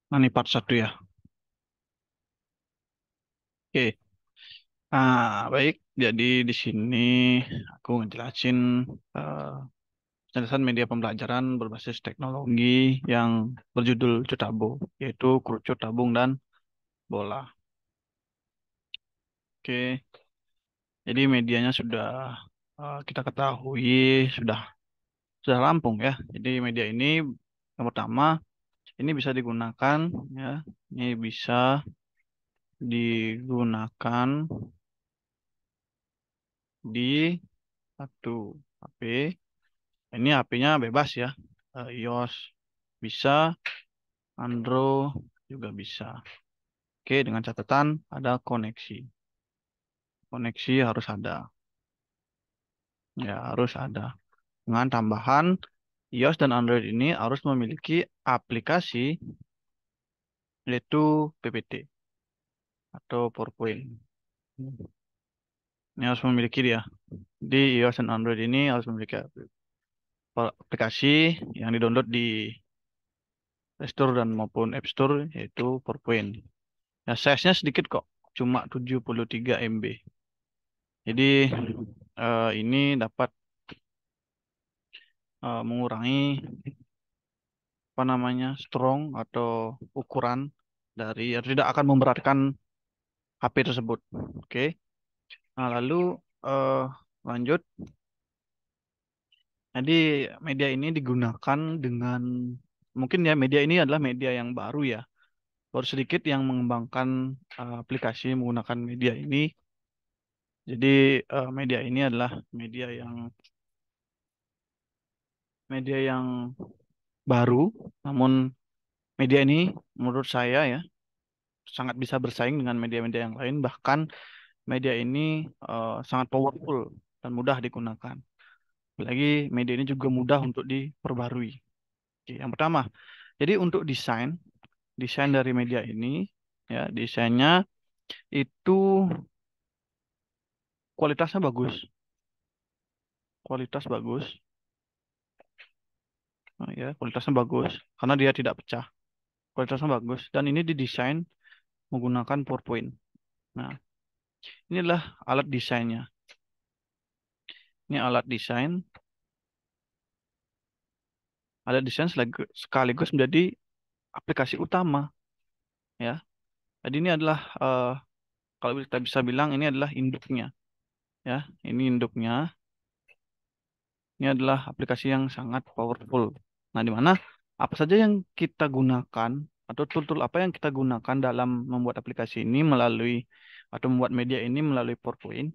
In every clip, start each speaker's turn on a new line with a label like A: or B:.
A: Nah, ini part satu ya. Oke. Baik. Jadi di sini aku ngejelasin eh, penjelasan media pembelajaran berbasis teknologi yang berjudul Cutabo, yaitu kerucut, tabung, dan bola. Oke. Jadi medianya sudah kita ketahui, sudah sudah rampung ya. Jadi media ini yang pertama ini bisa digunakan ya. Ini bisa digunakan di satu HP. Ini HP-nya bebas ya. iOS bisa, Android juga bisa. Oke, dengan catatan ada koneksi. Koneksi harus ada. Ya, harus ada. Dengan tambahan iOS dan Android ini harus memiliki aplikasi yaitu PPT atau PowerPoint. Ini harus memiliki dia. Di iOS dan Android ini harus memiliki aplikasi yang di-download di Play Store dan maupun App Store yaitu PowerPoint. Ya, size-nya sedikit kok, cuma 73 MB. Jadi ini dapat mengurangi apa namanya strong atau ukuran dari tidak akan memberatkan HP tersebut. Oke. Nah, lalu eh, lanjut. Jadi media ini digunakan dengan mungkin ya media ini adalah media yang baru ya. Baru sedikit yang mengembangkan aplikasi menggunakan media ini. Jadi media ini adalah media yang baru, namun media ini menurut saya ya sangat bisa bersaing dengan media-media yang lain. Bahkan media ini sangat powerful dan mudah digunakan. Apalagi media ini juga mudah untuk diperbarui. Oke, yang pertama, jadi untuk desain, desain dari media ini, ya desainnya itu kualitasnya bagus, kualitas bagus, ya kualitasnya bagus karena dia tidak pecah, kualitasnya bagus dan ini didesain menggunakan PowerPoint. Nah, inilah alat desainnya. Ini alat desain sekaligus menjadi aplikasi utama, ya. Jadi ini adalah kalau kita bisa bilang ini adalah induknya, ya. Ini induknya. Ini adalah aplikasi yang sangat powerful. Nah, di mana apa saja yang kita gunakan atau tool-tool apa yang kita gunakan dalam membuat aplikasi ini melalui atau membuat media ini melalui PowerPoint.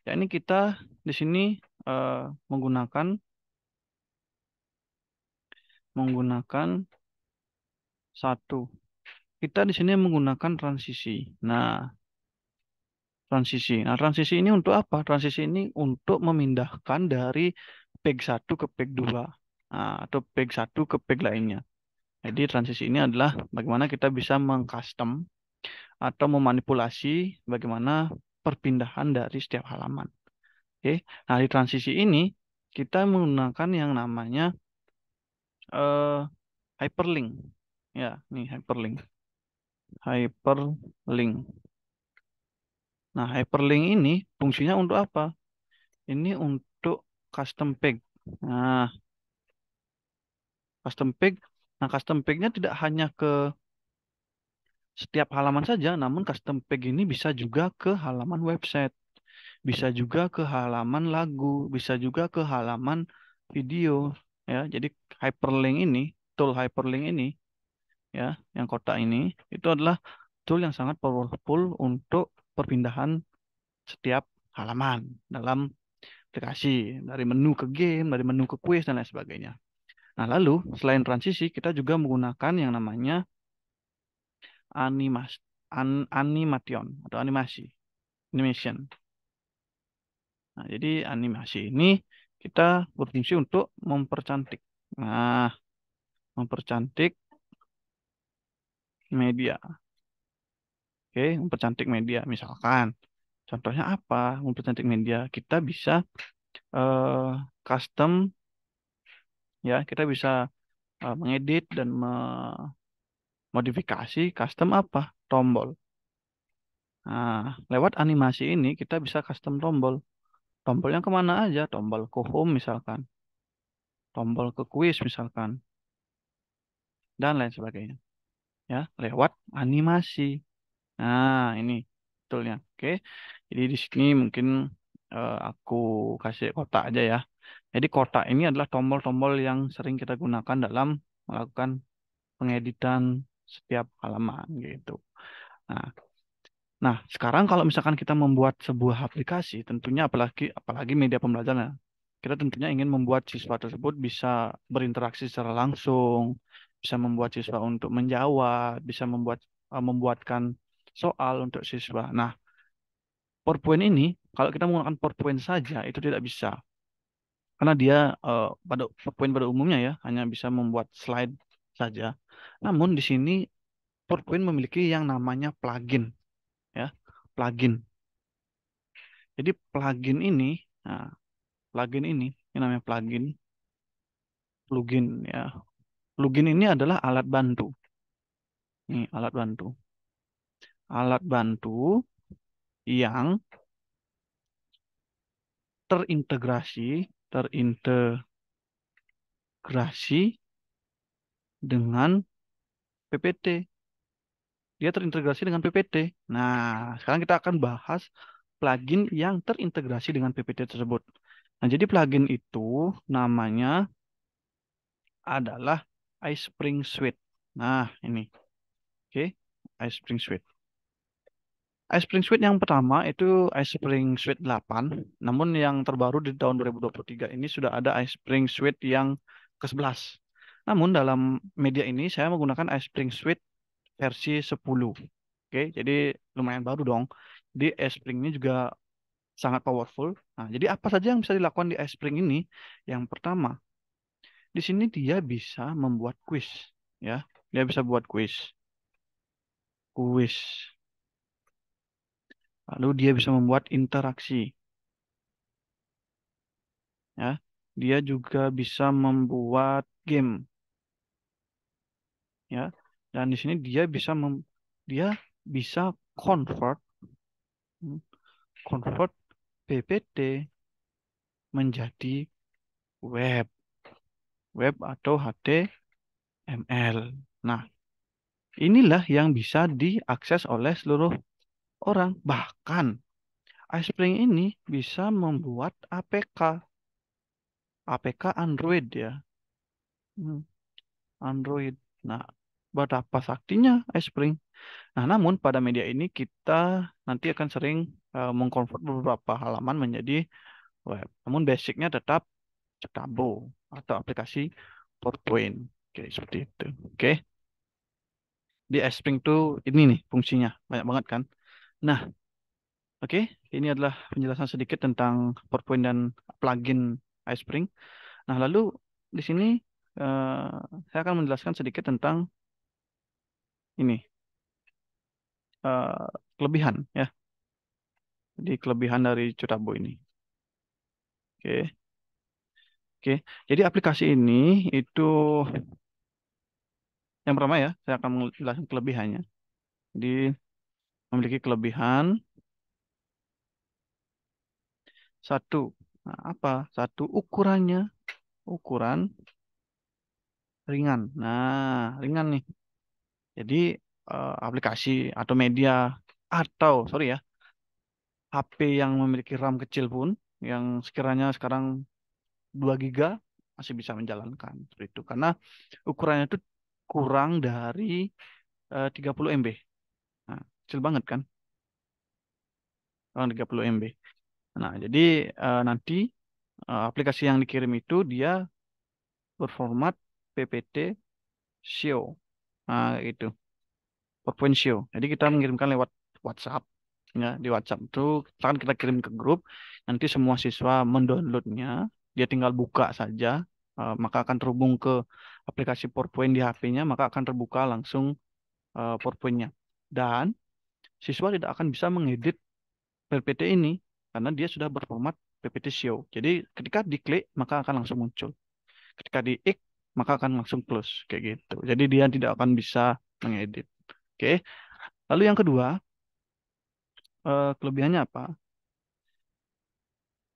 A: Ya, ini kita di sini eh, menggunakan menggunakan satu. Kita di sini menggunakan transisi. Transisi ini untuk apa? Transisi ini untuk memindahkan dari peg satu ke peg 2. Atau peg satu ke peg lainnya. Jadi transisi ini adalah bagaimana kita bisa mengcustom atau memanipulasi bagaimana perpindahan dari setiap halaman. Oke. Nah, di transisi ini kita menggunakan yang namanya eh, hyperlink. Ya, nih hyperlink. Hyperlink. Nah, hyperlink ini fungsinya untuk apa? Ini untuk custom page. Nah, custom page. Nah, custom page-nya tidak hanya ke setiap halaman saja, namun custom page ini bisa juga ke halaman website, bisa juga ke halaman lagu, bisa juga ke halaman video, ya. Jadi hyperlink ini, tool hyperlink ini, ya, yang kotak ini, itu adalah tool yang sangat powerful untuk perpindahan setiap halaman dalam aplikasi, dari menu ke game, dari menu ke quiz dan lain sebagainya. Nah, lalu selain transisi, kita juga menggunakan yang namanya animas, animation atau animation. Nah, jadi animasi ini kita berfungsi untuk mempercantik. Nah, mempercantik media. Oke, mempercantik media. Misalkan, contohnya apa? Mempercantik media. Kita bisa eh, custom, ya, kita bisa mengedit dan modifikasi custom apa? Tombol. Nah, lewat animasi ini kita bisa custom tombol. Tombolnya kemana aja? Tombol ke home misalkan, tombol ke quiz misalkan, dan lain sebagainya. Ya, lewat animasi. Nah, ini betulnya. Oke. Jadi di sini mungkin aku kasih kotak aja ya. Jadi kotak ini adalah tombol-tombol yang sering kita gunakan dalam melakukan pengeditan setiap halaman gitu. Nah, nah, sekarang kalau misalkan kita membuat sebuah aplikasi, tentunya apalagi media pembelajaran, ya, kita tentunya ingin membuat siswa tersebut bisa berinteraksi secara langsung, bisa membuat siswa untuk menjawab, bisa membuatkan soal untuk siswa. Nah, PowerPoint ini kalau kita menggunakan PowerPoint saja itu tidak bisa, karena dia pada PowerPoint pada umumnya ya hanya bisa membuat slide saja. Namun di sini PowerPoint memiliki yang namanya plugin, ya, plugin. Jadi nah, plugin ini namanya plugin ya. Plugin ini adalah alat bantu. Ini alat bantu yang terintegrasi dengan PPT. Dia terintegrasi dengan PPT. Nah, sekarang kita akan bahas plugin yang terintegrasi dengan PPT tersebut. Nah, jadi plugin itu namanya adalah iSpring Suite. Nah, ini. Oke, iSpring Suite. iSpring Suite yang pertama itu iSpring Suite 8. Namun yang terbaru di tahun 2023 ini sudah ada iSpring Suite yang ke-11. Namun dalam media ini saya menggunakan iSpring Suite versi 10. Oke, jadi lumayan baru dong. Di iSpring ini juga sangat powerful. Nah, jadi apa saja yang bisa dilakukan di iSpring ini? Yang pertama, di sini dia bisa membuat quiz, ya. Dia bisa buat quiz. Lalu dia bisa membuat interaksi, ya. Dia juga bisa membuat game, ya. Dan di sini dia bisa convert hmm, convert PPT menjadi web, atau HTML. Nah, inilah yang bisa diakses oleh seluruh orang. Bahkan iSpring ini bisa membuat APK Android ya. Hmm, Android. Nah, buat apa saktinya iSpring? Nah, namun pada media ini kita nanti akan sering mengkonvert beberapa halaman menjadi web. Namun basicnya tetap Cetabo atau aplikasi PowerPoint. Oke, seperti itu. Oke, di iSpring tuh ini nih fungsinya banyak banget kan. Nah, oke, ini adalah penjelasan sedikit tentang PowerPoint dan plugin iSpring. Nah, lalu di sini eh, saya akan menjelaskan sedikit tentang ini eh, kelebihan ya. Jadi kelebihan dari Cutabo ini. Oke, oke. Jadi aplikasi ini itu yang pertama ya, saya akan menjelaskan kelebihannya. Jadi memiliki kelebihan satu. Nah, apa? Satu ukuran ringan. Nah, ringan nih. Jadi aplikasi atau media atau sorry ya HP yang memiliki RAM kecil pun yang sekiranya sekarang 2 giga masih bisa menjalankan seperti itu karena ukurannya itu kurang dari 30 MB. Nah, kecil banget kan? Kurang 30 MB. Nah, jadi nanti aplikasi yang dikirim itu dia berformat PPT Show. Nah, itu. PowerPoint Show. Jadi kita mengirimkan lewat WhatsApp. Ya, di WhatsApp itu akan kita kirim ke grup. Nanti semua siswa mendownloadnya. Dia tinggal buka saja. Maka akan terhubung ke aplikasi PowerPoint di HP-nya. Maka akan terbuka langsung PowerPoint-nya. Dan siswa tidak akan bisa mengedit PPT ini. Karena dia sudah berformat PPT Show. Jadi ketika diklik, maka akan langsung muncul. Ketika di-X, maka akan langsung close. Kayak gitu. Jadi dia tidak akan bisa mengedit. Oke. Lalu yang kedua, kelebihannya apa?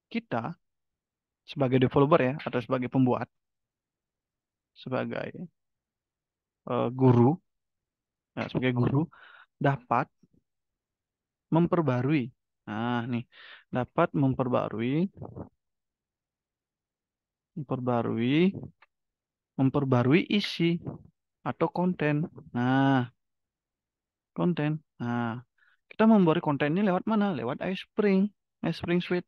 A: Kita sebagai developer ya, atau sebagai pembuat, sebagai guru, ya, sebagai guru dapat memperbarui. Nah, nih, dapat memperbarui, memperbarui isi atau konten. Nah, konten. Nah, kita membuat konten ini lewat mana? Lewat iSpring Suite.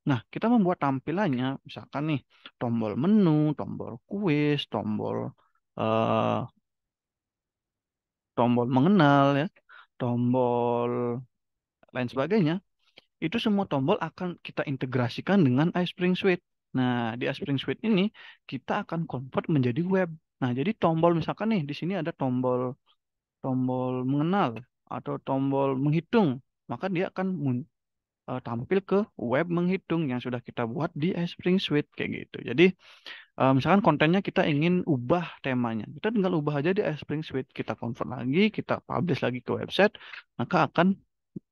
A: Nah, kita membuat tampilannya, misalkan nih, tombol menu, tombol kuis, eh, tombol mengenal ya, tombol lain sebagainya. Itu semua tombol akan kita integrasikan dengan iSpring Suite. Nah, di iSpring Suite ini kita akan convert menjadi web. Nah, jadi tombol misalkan nih di sini ada tombol tombol mengenal atau tombol menghitung, maka dia akan tampil ke web menghitung yang sudah kita buat di iSpring Suite kayak gitu. Jadi misalkan kontennya kita ingin ubah temanya, kita tinggal ubah aja di iSpring Suite, kita convert lagi, kita publish lagi ke website, maka akan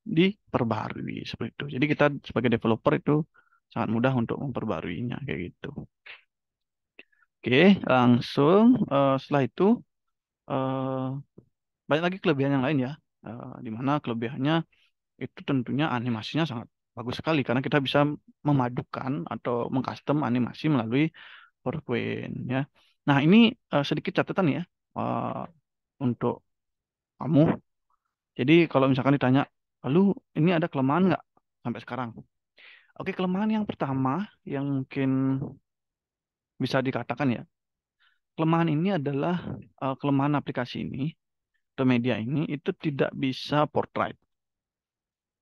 A: diperbarui seperti itu. Jadi kita sebagai developer itu sangat mudah untuk memperbaruinya kayak gitu. Oke, langsung setelah itu eh, banyak lagi kelebihan yang lain ya. Di mana kelebihannya itu tentunya animasinya sangat bagus sekali karena kita bisa memadukan atau mengcustom animasi melalui PowerPoint ya. Nah, ini sedikit catatan ya eh, untuk kamu. Jadi kalau misalkan ditanya, lalu ini ada kelemahan nggak sampai sekarang? Oke, kelemahan yang pertama yang mungkin bisa dikatakan ya, kelemahan ini adalah kelemahan aplikasi ini atau media ini itu tidak bisa portrait.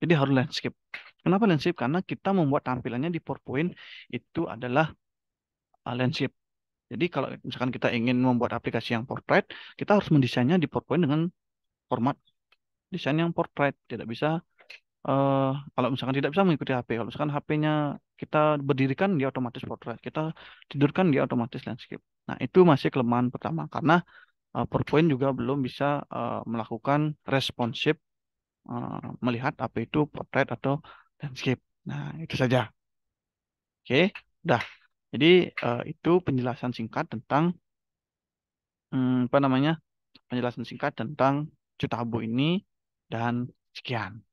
A: Jadi harus landscape. Kenapa landscape? Karena kita membuat tampilannya di PowerPoint itu adalah landscape. Jadi kalau misalkan kita ingin membuat aplikasi yang portrait, kita harus mendesainnya di PowerPoint dengan format desain yang portrait. Tidak bisa kalau misalkan tidak bisa mengikuti HP. Kalau misalkan HP-nya kita berdirikan dia otomatis portrait, kita tidurkan dia otomatis landscape. Nah, itu masih kelemahan pertama karena PowerPoint juga belum bisa melakukan responsive melihat apa itu portrait atau landscape. Nah, itu saja. Oke, udah. Jadi itu penjelasan singkat tentang apa namanya? Penjelasan singkat tentang Cutabu ini dan sekian.